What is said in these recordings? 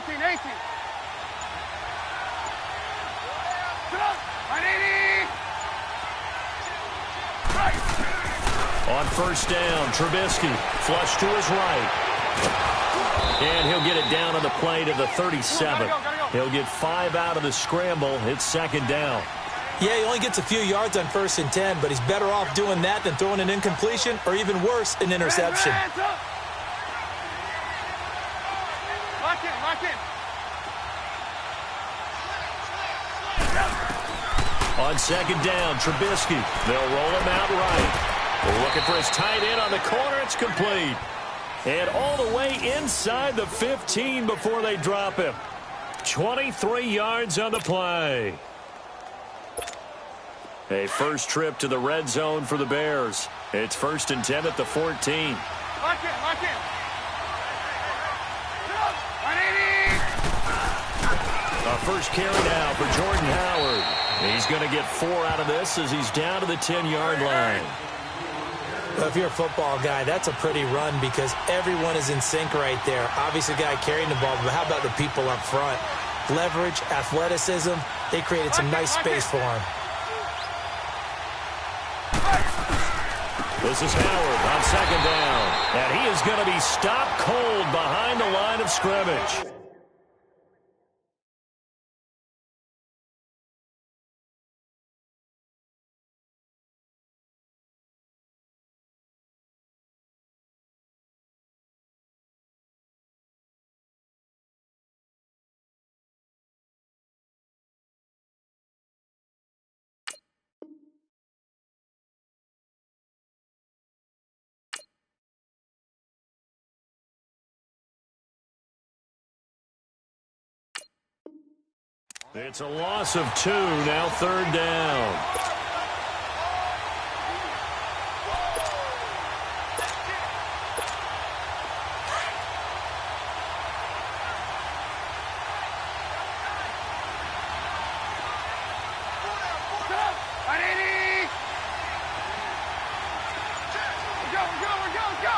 18. On first down, Trubisky, flush to his right. And he'll get it down on the play to the 37. He'll get 5 out of the scramble. It's second down. Yeah, he only gets a few yards on 1st and 10, but he's better off doing that than throwing an incompletion or even worse, an interception. Lock in. On second down, Trubisky. They'll roll him out right. We're looking for his tight end on the corner. It's complete. And all the way inside the 15 before they drop him. 23 yards on the play. A first trip to the red zone for the Bears. It's 1st and 10 at the 14. Lock in. A first carry now for Jordan Howard. He's going to get 4 out of this as he's down to the 10-yard line. Well, if you're a football guy, that's a pretty run because everyone is in sync right there. Obviously, the guy carrying the ball, but how about the people up front? Leverage, athleticism, they created some nice space for him. This is Howard on second down. And he is going to be stopped cold behind the line of scrimmage. It's a loss of 2, now 3rd down. Go.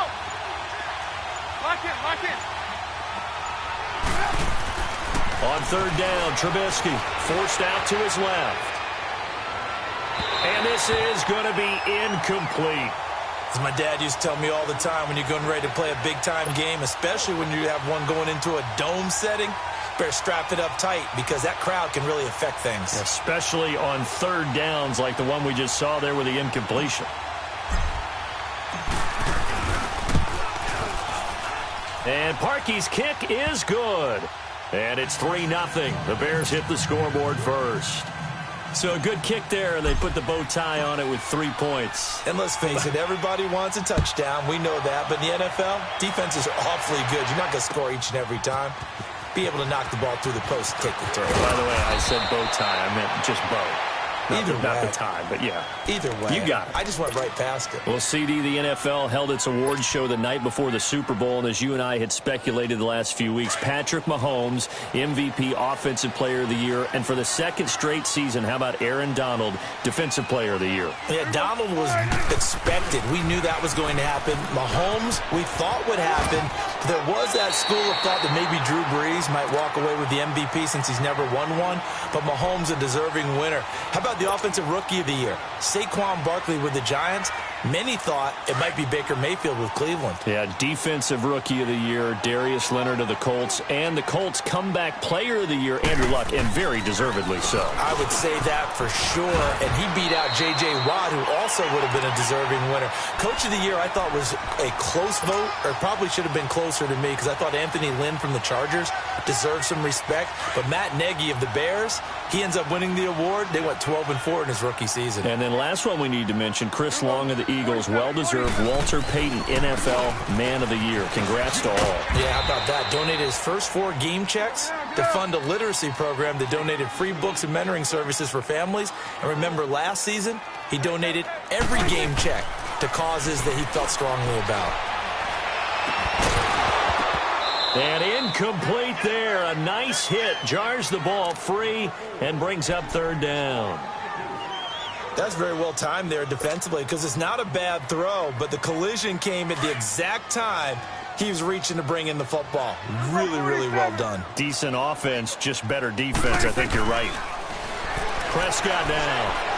Lock in. On 3rd down, Trubisky forced out to his left. And this is going to be incomplete. As my dad used to tell me all the time, when you're getting ready to play a big-time game, especially when you have one going into a dome setting, better strap it up tight because that crowd can really affect things. Especially on 3rd downs like the one we just saw there with the incompletion. And Parkey's kick is good. And it's 3-0. The Bears hit the scoreboard first. So a good kick there, and they put the bow tie on it with 3 points. And let's face it, everybody wants a touchdown. We know that. But in the NFL, defenses are awfully good. You're not going to score each and every time. Be able to knock the ball through the post and take the turn. By the way, I said bow tie. I meant just bow. Not the tie, but yeah. Either way. You got it. I just went right past it. Well, CD, the NFL held its awards show the night before the Super Bowl, and as you and I had speculated the last few weeks, Patrick Mahomes, MVP, Offensive Player of the Year, and for the 2nd straight season, how about Aaron Donald, Defensive Player of the Year? Yeah, Donald was expected. We knew that was going to happen. Mahomes, we thought would happen. There was that school of thought that maybe Drew Brees might walk away with the MVP since he's never won one, but Mahomes a deserving winner. How about the Offensive Rookie of the Year? Saquon Barkley with the Giants. Many thought it might be Baker Mayfield with Cleveland. Yeah, Defensive Rookie of the Year, Darius Leonard of the Colts, and the Colts Comeback Player of the Year, Andrew Luck, and very deservedly so. I would say that for sure, and he beat out J.J. Watt, who also would have been a deserving winner. Coach of the Year, I thought was a close vote, or probably should have been closer to me, because I thought Anthony Lynn from the Chargers deserves some respect, but Matt Nagy of the Bears, he ends up winning the award. They went 12-4 in his rookie season. And then last one we need to mention, Chris Long of the Eagles, well-deserved Walter Payton NFL Man of the Year. Congrats to all. Yeah, how about that? Donated his first 4 game checks to fund a literacy program that donated free books and mentoring services for families. And remember, last season, he donated every game check to causes that he felt strongly about. And incomplete there. A nice hit. Jars the ball free and brings up 3rd down. That's very well timed there defensively because it's not a bad throw, but the collision came at the exact time he was reaching to bring in the football. Really, really well done. Decent offense, just better defense. I think you're right. Prescott down.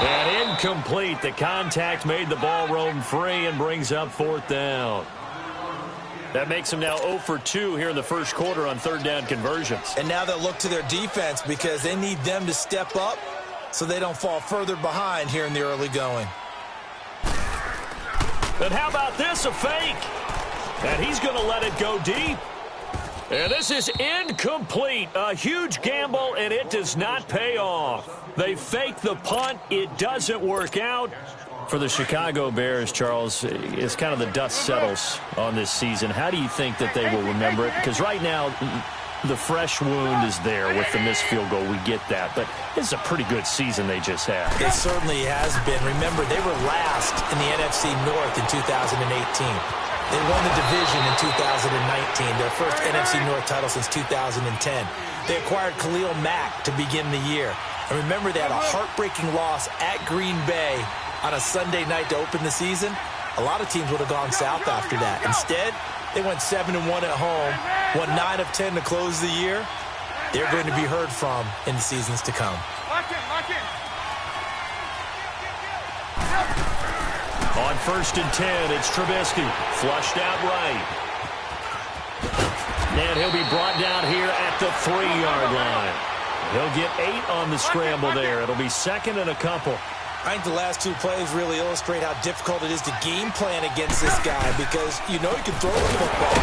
And incomplete. The contact made the ball roam free and brings up 4th down. That makes them now 0 for 2 here in the first quarter on 3rd down conversions. And now they'll look to their defense because they need them to step up so they don't fall further behind here in the early going. And how about this, a fake? And he's going to let it go deep. And this is incomplete. A huge gamble, and it does not pay off. They fake the punt. It doesn't work out. For the Chicago Bears, Charles, it's kind of the dust settles on this season. How do you think that they will remember it? Because right now, the fresh wound is there with the missed field goal. We get that. But this is a pretty good season they just had. It certainly has been. Remember, they were last in the NFC North in 2018. They won the division in 2019, their first NFC North title since 2010. They acquired Khalil Mack to begin the year. And remember, they had a heartbreaking loss at Green Bay on a Sunday night to open the season. A lot of teams would have gone south after that. Instead, they went 7-1 at home, won 9 of 10 to close the year. They're going to be heard from in the seasons to come. Lock in. On 1st and 10, it's Trubisky. Flushed out right. And he'll be brought down here at the 3-yard line. He'll get 8 on the scramble there. It'll be 2nd and a couple. I think the last 2 plays really illustrate how difficult it is to game plan against this guy because you know he can throw the football.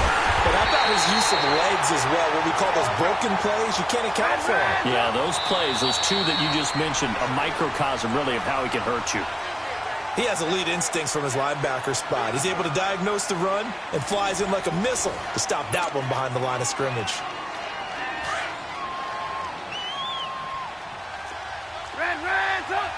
But how about his use of legs as well, what we call those broken plays? You can't account for them. Yeah, those plays, those 2 that you just mentioned, a microcosm really of how he can hurt you. He has elite instincts from his linebacker spot. He's able to diagnose the run and flies in like a missile to stop that one behind the line of scrimmage. Red, up.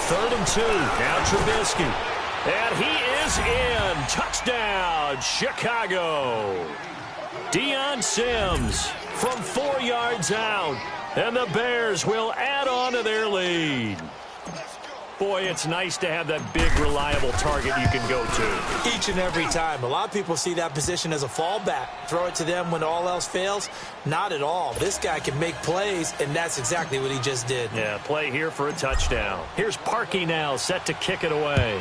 Third and 2. Now Trubisky. And he is in. Touchdown, Chicago. Deion Sims from 4 yards out. And the Bears will add on to their lead. Boy, it's nice to have that big, reliable target you can go to. Each and every time. A lot of people see that position as a fallback. Throw it to them when all else fails. Not at all. This guy can make plays, and that's exactly what he just did. Yeah, play here for a touchdown. Here's Parkey now, set to kick it away.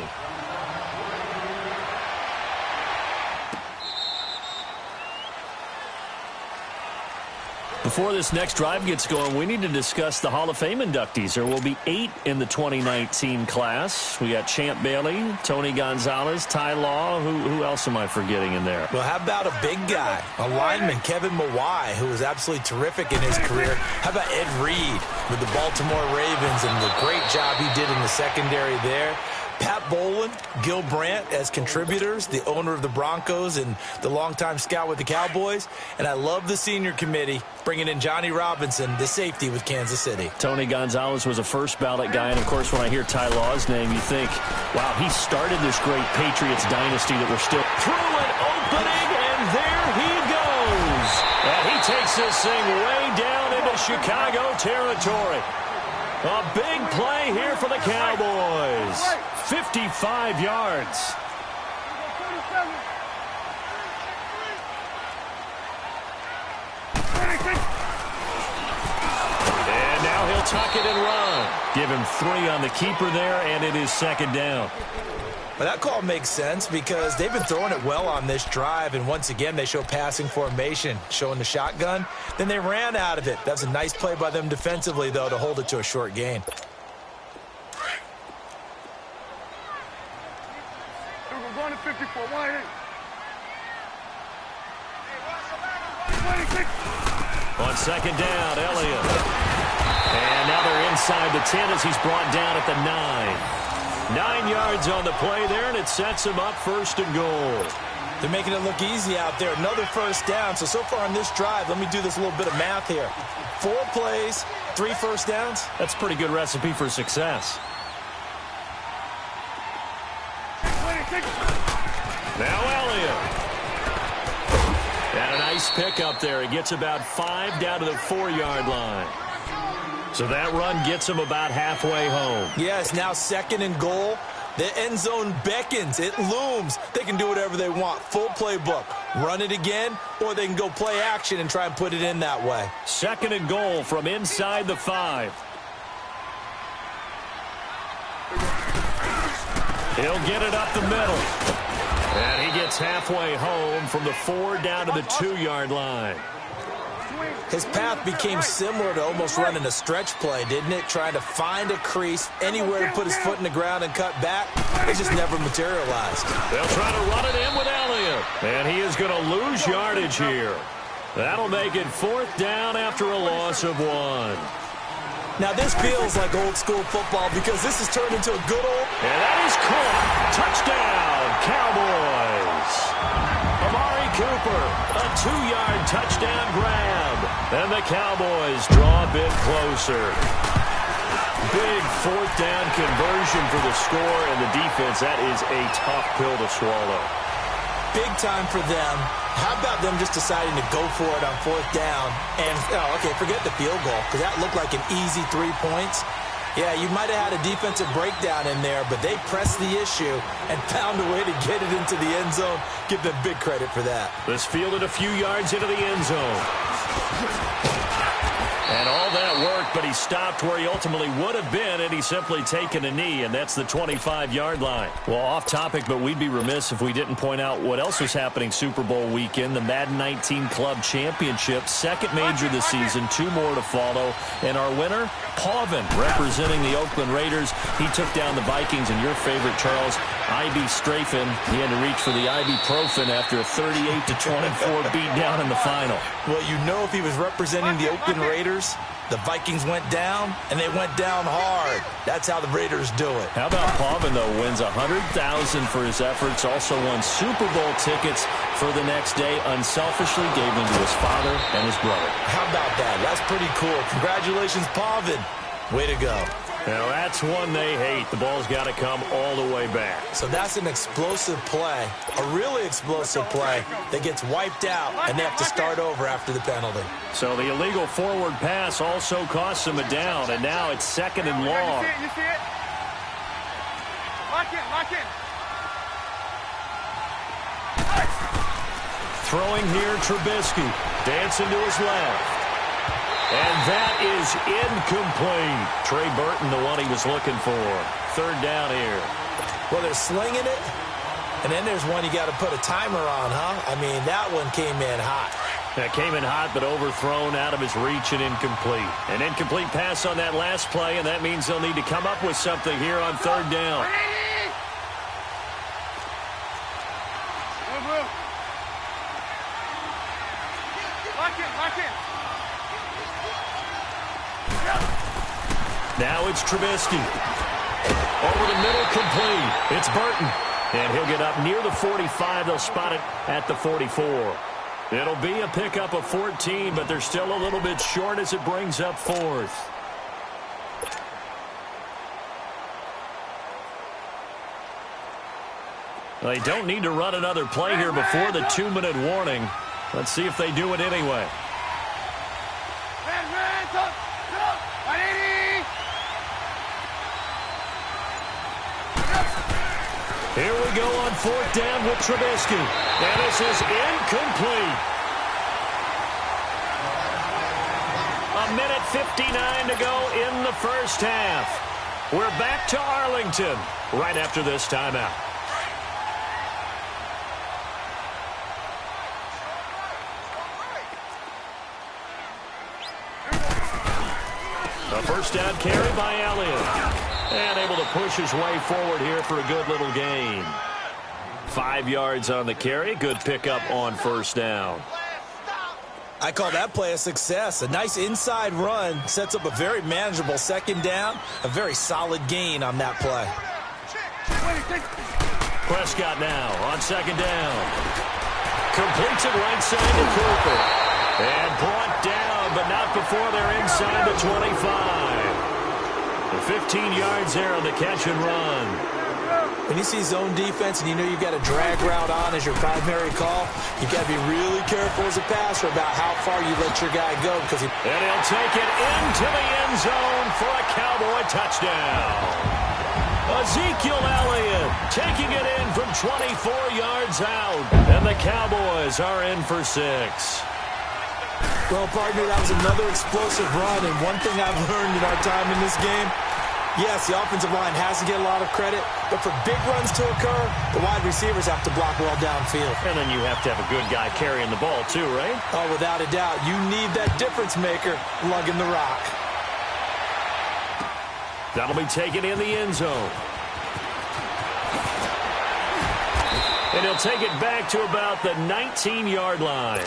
Before this next drive gets going, we need to discuss the Hall of Fame inductees. There will be 8 in the 2019 class. We got Champ Bailey, Tony Gonzalez, Ty Law. Who else am I forgetting in there? Well, how about a big guy, a lineman, Kevin Mawai, who was absolutely terrific in his career. How about Ed Reed with the Baltimore Ravens and the great job he did in the secondary there? Pat Bowlen, Gil Brandt as contributors, the owner of the Broncos and the longtime scout with the Cowboys. And I love the senior committee bringing in Johnny Robinson, the safety with Kansas City. Tony Gonzalez was a first ballot guy. And, of course, when I hear Ty Law's name, you think, wow, he started this great Patriots dynasty that we're still through an opening, and there he goes. And he takes this thing way down into Chicago territory. A big play here for the Cowboys. 55 yards. And now he'll tuck it and run. Give him 3 on the keeper there, and it is 2nd down. Well, that call makes sense because they've been throwing it well on this drive, and once again they show passing formation, showing the shotgun. Then they ran out of it. That's a nice play by them defensively, though, to hold it to a short gain. We're going to 54. 1-8. On 2nd down, Elliott. And now they're inside the 10 as he's brought down at the 9. 9 yards on the play there, and it sets him up 1st and goal. They're making it look easy out there. Another first down. So far on this drive, let me do this little bit of math here. 4 plays, 3 first downs. That's a pretty good recipe for success. Now Elliott. And a Nice pickup there. He gets about 5 down to the 4-yard line. So that run gets him about halfway home. Yeah, it's now 2nd and goal. The end zone beckons. It looms. They can do whatever they want. Full playbook. Run it again, or they can go play action and try and put it in that way. 2nd and goal from inside the 5. He'll get it up the middle. And he gets halfway home from the 4 down to the 2-yard line. His path became similar to almost running a stretch play, didn't it? Trying to find a crease, anywhere to put his foot in the ground and cut back. It just never materialized. They'll try to run it in with Elliott. And he is going to lose yardage here. That'll make it 4th down after a loss of 1. Now this feels like old school football because this has turned into a good old... And that is caught. Touchdown, Cowboys. Amari Cooper, a 2-yard touchdown grab. And the Cowboys draw a bit closer. Big 4th down conversion for the score, and the defense, that is a tough pill to swallow. Big time for them. How about them just deciding to go for it on 4th down? And, okay, forget the field goal, because that looked like an easy 3 points. Yeah, you might have had a defensive breakdown in there, but they pressed the issue and found a way to get it into the end zone. Give them big credit for that. This fielded a few yards into the end zone. And all that worked, but he stopped where he ultimately would have been, and he's simply taken a knee, and that's the 25-yard line. Well, off topic, but we'd be remiss if we didn't point out what else was happening Super Bowl weekend. The Madden 19 Club Championship, 2nd major this season, 2 more to follow. And our winner, Pauvin, representing the Oakland Raiders. He took down the Vikings, and your favorite, Charles, Ivy Strafin. He had to reach for the ibuprofen after a 38-24 beatdown in the final. Well, you know, if he was representing the Oakland Raiders, the Vikings went down, and they went down hard. That's how the Raiders do it. How about Pauvin, though, wins $100,000 for his efforts, also won Super Bowl tickets for the next day, unselfishly gave them to his father and his brother. How about that? That's pretty cool. Congratulations, Pauvin. Way to go. Now, that's one they hate. The ball's got to come all the way back. So that's an explosive play, a really explosive play that gets wiped out, and they have to start over after the penalty. So the illegal forward pass also costs them a down, and now it's 2nd and long. You see it? Lock in, lock in. Throwing here, Trubisky. Dancing to his left. And that is incomplete. Trey Burton, the one he was looking for. 3rd down here. Well, they're slinging it, and then there's one you got to put a timer on, huh? I mean, that one came in hot. That came in hot, but overthrown, out of his reach, and incomplete. An incomplete pass on that last play, and that means they'll need to come up with something here on 3rd down. Lock in, lock in. Now it's Trubisky. Over the middle, complete. It's Burton. And he'll get up near the 45. They'll spot it at the 44. It'll be a pickup of 14, but they're still a little bit short as it brings up 4th. They don't need to run another play here before the 2-minute warning. Let's see if they do it anyway. Here we go on 4th down with Trubisky. And this is incomplete. 1:59 to go in the first half. We're back to Arlington right after this timeout. A 1st down carry by Elliott. And able to push his way forward here for a good little gain. 5 yards on the carry. Good pickup on 1st down. I call that play a success. A nice inside run sets up a very manageable 2nd down. A very solid gain on that play. Prescott now on 2nd down. Completes it right side to Cooper. And brought down, but not before they're inside the 25. 15 yards there on the catch and run. When you see zone defense and you know you've got a drag route on as your primary call, you've got to be really careful as a passer about how far you let your guy go. And he'll take it into the end zone for a Cowboy touchdown. Ezekiel Elliott taking it in from 24 yards out. And the Cowboys are in for 6. Well, partner, that was another explosive run. And one thing I've learned in our time in this game, yes, the offensive line has to get a lot of credit, but for big runs to occur, the wide receivers have to block well downfield. And then you have to have a good guy carrying the ball too, right? Oh, without a doubt. You need that difference maker lugging the rock. That'll be taken in the end zone. And he'll take it back to about the 19-yard line.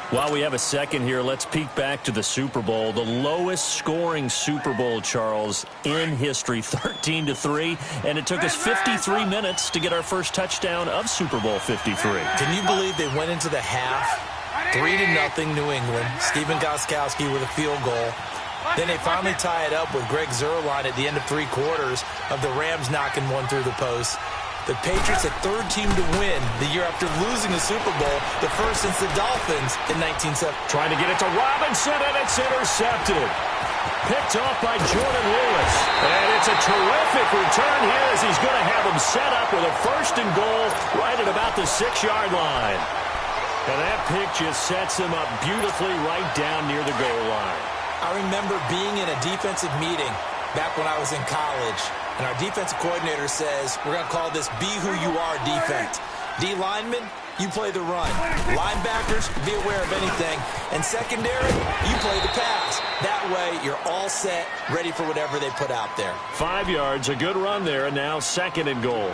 While we have a second here, let's peek back to the Super Bowl. The lowest scoring Super Bowl, Charles, in history, 13-3. And it took us 53 minutes to get our first touchdown of Super Bowl 53. Can you believe they went into the half, 3-0 New England, Stephen Gostkowski with a field goal. Then they finally tie it up with Greg Zuerlein at the end of 3 quarters of the Rams knocking one through the post. The Patriots, the third team to win the year after losing the Super Bowl, the first since the Dolphins in 1970. Trying to get it to Robinson, and it's intercepted. Picked off by Jordan Lewis. And it's a terrific return here as he's going to have him set up with a 1st and goal right at about the 6-yard line. And that pick just sets him up beautifully right down near the goal line. I remember being in a defensive meeting back when I was in college, and our defensive coordinator says, we're going to call this Be Who You Are defense. D linemen, you play the run. Linebackers, be aware of anything. And secondary, you play the pass. That way, you're all set, ready for whatever they put out there. 5 yards, a good run there, and now 2nd and goal.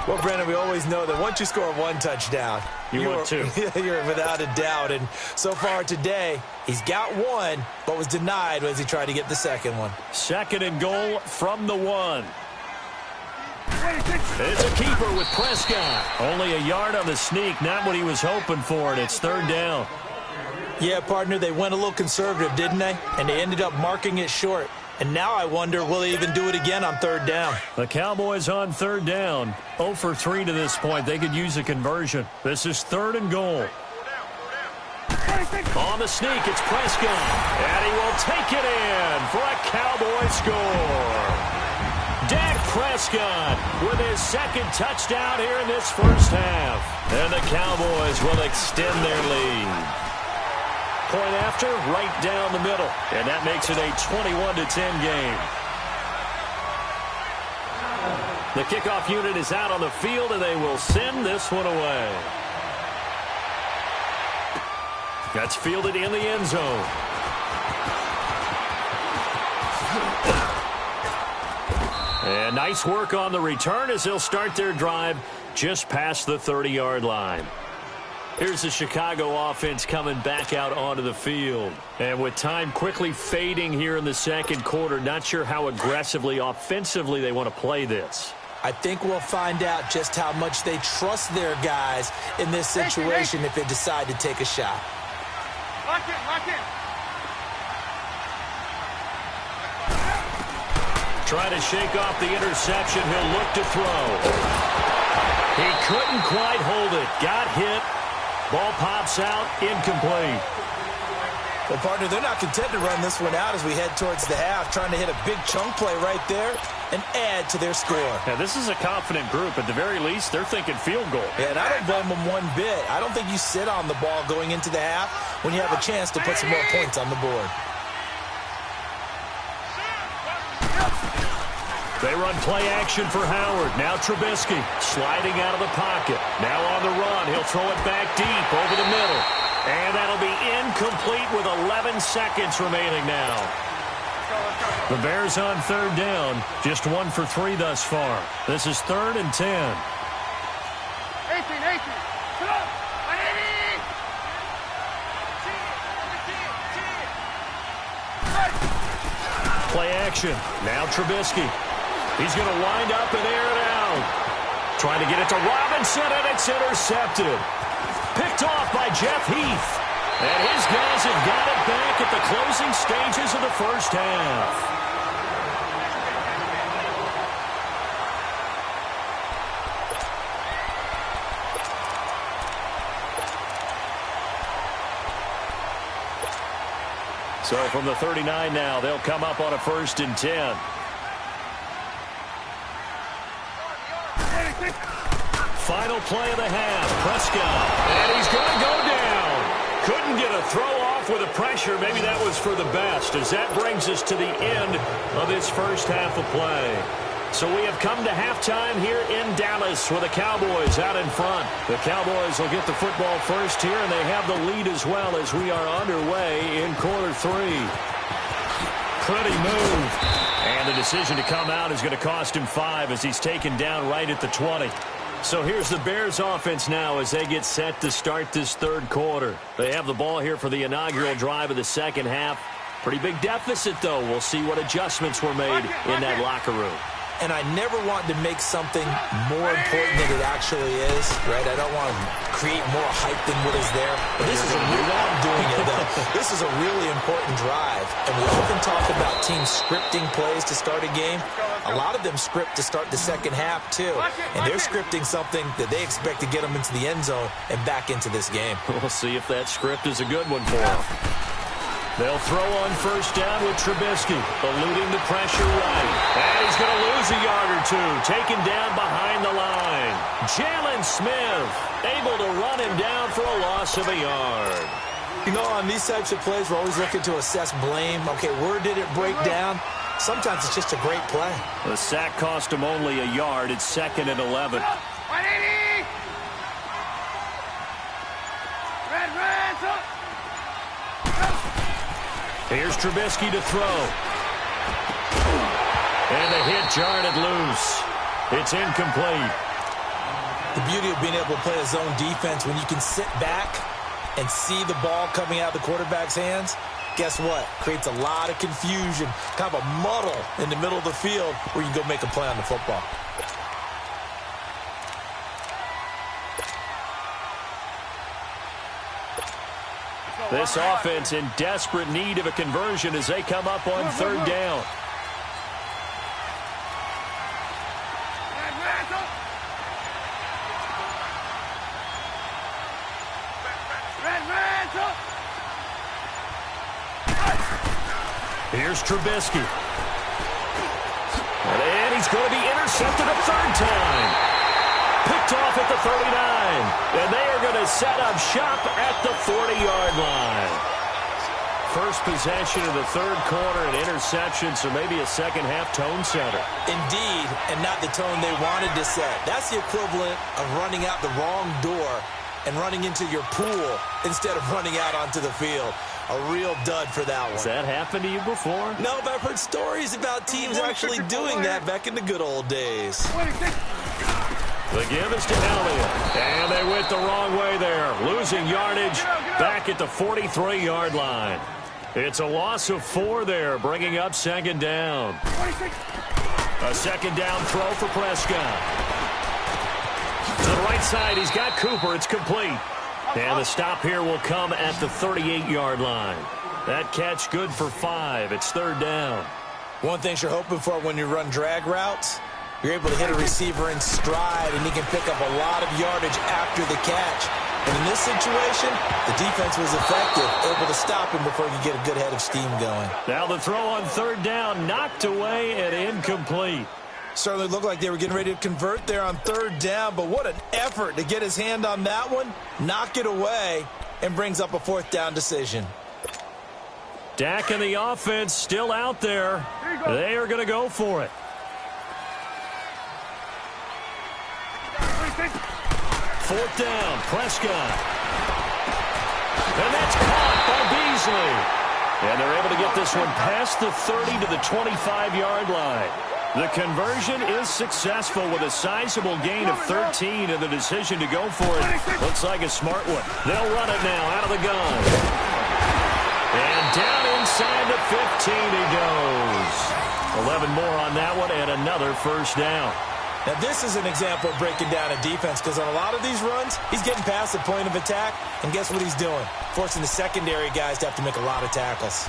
Well, Brandon, we always know that once you score 1 touchdown, you want 2. You're without a doubt. And so far today, he's got 1, but was denied as he tried to get the 2nd one. 2nd and goal from the 1. It's a keeper with Prescott. Only a yard on the sneak, not what he was hoping for, and it's 3rd down. Yeah, partner, they went a little conservative, didn't they? And they ended up marking it short. And now I wonder, will they even do it again on 3rd down? The Cowboys on 3rd down. 0 for 3 to this point. They could use a conversion. This is 3rd and goal. On the sneak, it's Prescott. And he will take it in for a Cowboy score. Dak Prescott with his 2nd touchdown here in this first half. And the Cowboys will extend their lead. Point after, right down the middle. And that makes it a 21-10 game. The kickoff unit is out on the field, and they will send this one away. That's fielded in the end zone. And nice work on the return as they'll start their drive just past the 30-yard line. Here's the Chicago offense coming back out onto the field. And with time quickly fading here in the 2nd quarter, not sure how aggressively, offensively they want to play this. I think we'll find out just how much they trust their guys in this situation if they decide to take a shot. Lock it, lock it. Trying to shake off the interception. He'll look to throw. He couldn't quite hold it. Got hit. Ball pops out, incomplete. Well, partner, they're not content to run this one out as we head towards the half, trying to hit a big chunk play right there and add to their score. Yeah, this is a confident group. At the very least, they're thinking field goal. Yeah, and I don't blame them one bit. I don't think you sit on the ball going into the half when you have a chance to put some more points on the board. They run play action for Howard. Now Trubisky sliding out of the pocket. Now on the run. He'll throw it back deep over the middle. And that'll be incomplete with 11 seconds remaining now. The Bears on 3rd down. Just 1 for 3 thus far. This is 3rd and 10. 18. Come on. Play action. Now Trubisky. He's going to wind up and air it out. Trying to get it to Robinson, and it's intercepted. Picked off by Jeff Heath. And his guys have got it back at the closing stages of the first half. So from the 39 now, they'll come up on a 1st and 10. Final play of the half. Prescott. And he's going to go down. Couldn't get a throw off with the pressure. Maybe that was for the best, as that brings us to the end of this first half of play. So we have come to halftime here in Dallas with the Cowboys out in front. The Cowboys will get the football first here, and they have the lead as well as we are underway in quarter 3. Pretty move. And the decision to come out is going to cost him 5 as he's taken down right at the 20. So here's the Bears offense now as they get set to start this third quarter. They have the ball here for the inaugural drive of the second half. Pretty big deficit, though. We'll see what adjustments were made in that locker room. And I never want to make something more important than it actually is, right? I don't want to create more hype than what is there. But this is a real, I'm doing it though. This is a really important drive. And we often talk about teams scripting plays to start a game. A lot of them script to start the second half too. And they're scripting something that they expect to get them into the end zone and back into this game. We'll see if that script is a good one for them. They'll throw on first down with Trubisky, eluding the pressure right. And he's going to lose a yard or two, taken down behind the line. Jalen Smith able to run him down for a loss of a yard. You know, on these types of plays, we're always looking to assess blame. Okay, where did it break down? Sometimes it's just a great play. The sack cost him only a yard. It's 2nd and 11. 180! Red, up! Here's Trubisky to throw. And the hit jarred loose. It's incomplete. The beauty of being able to play a zone defense when you can sit back and see the ball coming out of the quarterback's hands, guess what? Creates a lot of confusion, kind of a muddle in the middle of the field where you can go make a play on the football. This offense in desperate need of a conversion as they come up on 3rd down. Here's Trubisky. And he's going to be intercepted a 3rd time. Picked off at the 39. And they are going to set up shop at the 40-yard line. First possession of the third quarter, an interception, so maybe a second-half tone setter. Indeed, and not the tone they wanted to set. That's the equivalent of running out the wrong door and running into your pool instead of running out onto the field. A real dud for that one. Has that happened to you before? No, but I've heard stories about teams actually doing that back in the good old days. The give is to Elliott. And they went the wrong way there. Losing yardage back at the 43-yard line. It's a loss of 4 there, bringing up 2nd down. A 2nd down throw for Prescott. To the right side, he's got Cooper. It's complete. And the stop here will come at the 38-yard line. That catch good for 5. It's 3rd down. One thing you're hoping for when you run drag routes, you're able to hit a receiver in stride, and he can pick up a lot of yardage after the catch. And in this situation, the defense was effective, able to stop him before he could get a good head of steam going. Now the throw on 3rd down, knocked away and incomplete. Certainly looked like they were getting ready to convert there on 3rd down, but what an effort to get his hand on that one, knock it away, and brings up a 4th down decision. Dak and the offense still out there. They are going to go for it. 4th down, Prescott. And that's caught by Beasley. And they're able to get this one past the 30 to the 25-yard line. The conversion is successful with a sizable gain of 13 and the decision to go for it. Looks like a smart one. They'll run it now out of the gun. And down inside the 15 he goes. 11 more on that one and another 1st down. Now, this is an example of breaking down a defense because on a lot of these runs, he's getting past the point of attack, and guess what he's doing? Forcing the secondary guys to have to make a lot of tackles.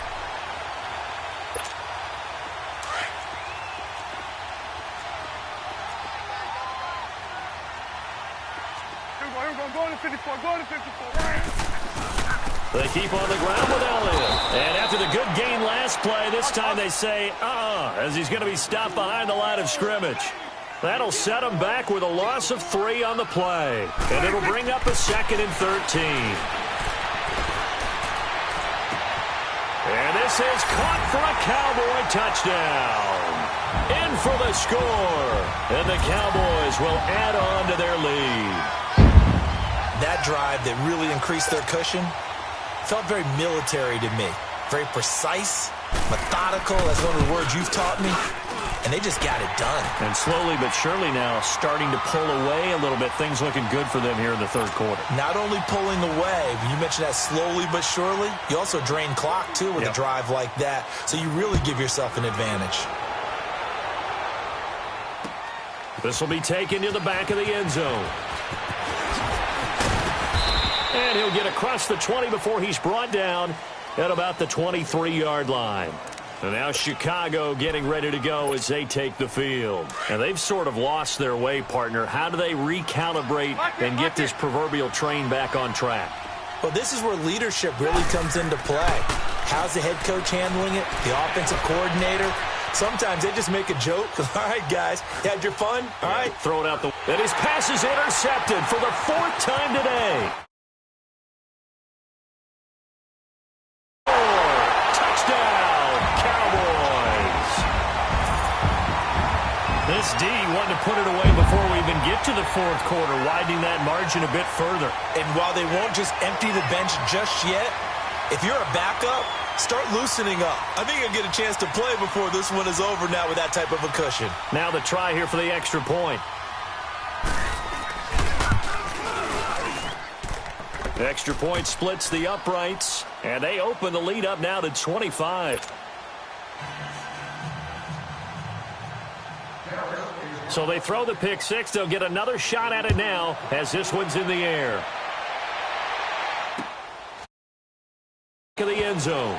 They keep on the ground with Elliott. And after the good gain last play, this time they say, as he's going to be stopped behind the line of scrimmage. That'll set him back with a loss of 3 on the play. And it'll bring up a 2nd and 13. And this is caught for a Cowboy touchdown. In for the score. And the Cowboys will add on to their lead. That drive that really increased their cushion felt very military to me. Very precise, methodical, that's one of the words you've taught me. And they just got it done. And slowly but surely now starting to pull away a little bit. Things looking good for them here in the third quarter. Not only pulling away, but you mentioned that slowly but surely. You also drain clock, too, with a drive like that. So you really give yourself an advantage. This will be taken to the back of the end zone. And he'll get across the 20 before he's brought down at about the 23-yard line. And now Chicago getting ready to go as they take the field. And they've sort of lost their way, partner. How do they recalibrate and get this proverbial train back on track? Well, this is where leadership really comes into play. How's the head coach handling it? The offensive coordinator? Sometimes they just make a joke. All right, guys, you had your fun? All right. Throw it out the way. And his pass is intercepted for the 4th time today. This D wanted to put it away before we even get to the 4th quarter, widening that margin a bit further. And while they won't just empty the bench just yet, if you're a backup, start loosening up. I think you'll get a chance to play before this one is over now with that type of a cushion. Now the try here for the extra point. The extra point splits the uprights, and they open the lead up now to 25. So they throw the pick 6. They'll get another shot at it now as this one's in the air. To the end zone.